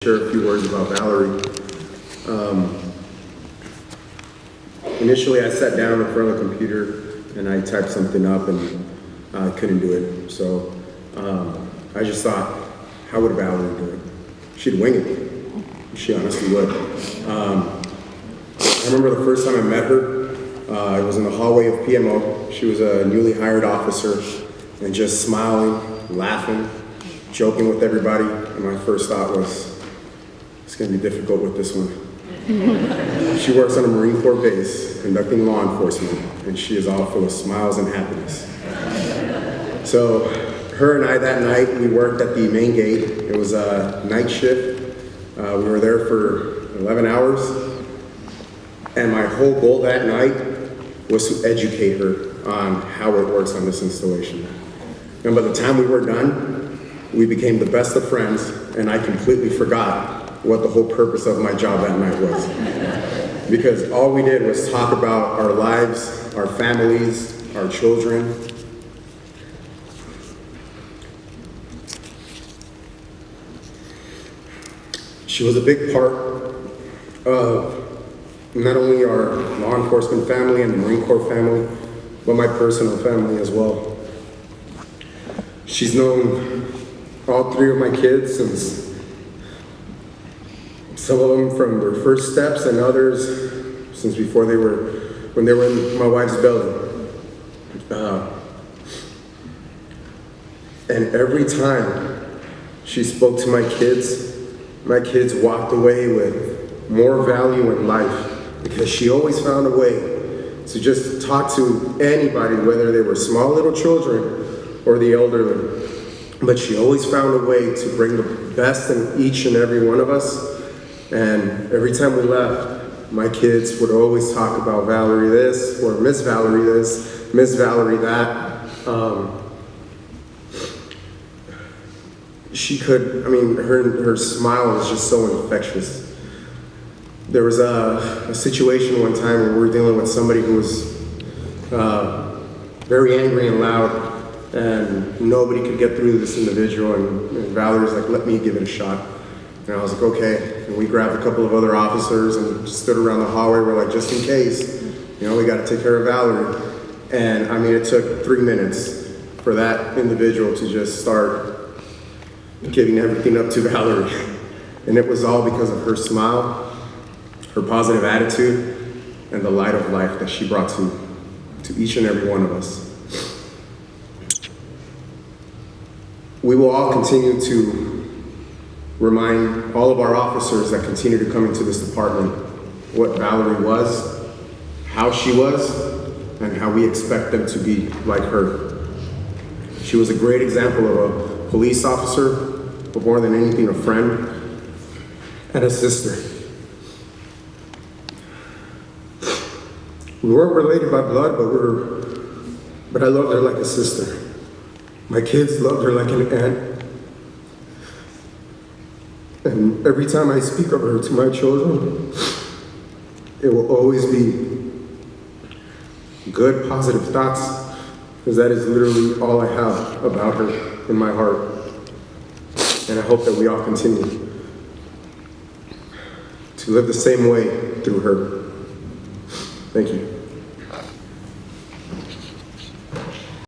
Share a few words about Valerie. Initially, I sat down in front of the computer and I typed something up and I couldn't do it. So I just thought, how would Valerie do it? She'd wing it. She honestly would. I remember the first time I met her, I was in the hallway of PMO. She was a newly hired officer and just smiling, laughing, joking with everybody. And my first thought was, it's going to be difficult with this one. She works on a Marine Corps base, conducting law enforcement, and she is all full of smiles and happiness. So, her and I that night, we worked at the main gate. It was a night shift. We were there for 11 hours, and my whole goal that night was to educate her on how it works on this installation. And by the time we were done, we became the best of friends, and I completely forgot what the whole purpose of my job that night was. Because all we did was talk about our lives, our families, our children. She was a big part of not only our law enforcement family and the Marine Corps family, but my personal family as well. She's known all three of my kids since some of them from their first steps and others since when they were in my wife's belly. And every time she spoke to my kids walked away with more value in life because she always found a way to just talk to anybody, whether they were small little children or the elderly. But she always found a way to bring the best in each and every one of us. And every time we left, my kids would always talk about Valerie this, or Miss Valerie this, Miss Valerie that. Her smile was just so infectious. There was a situation one time where we were dealing with somebody who was very angry and loud, and nobody could get through to this individual, and Valerie was like, let me give it a shot. And I was like, okay. And we grabbed a couple of other officers and stood around the hallway. We're like, just in case, we got to take care of Valerie. And it took 3 minutes for that individual to just start giving everything up to Valerie. And it was all because of her smile, her positive attitude, and the light of life that she brought to each and every one of us. We will all continue to remind all of our officers that continue to come into this department what Valerie was, how she was, and how we expect them to be like her. She was a great example of a police officer, but more than anything, a friend and a sister. We weren't related by blood, but I loved her like a sister. My kids loved her like an aunt. And every time I speak of her to my children, it will always be good, positive thoughts, because that is literally all I have about her in my heart. And I hope that we all continue to live the same way through her. Thank you.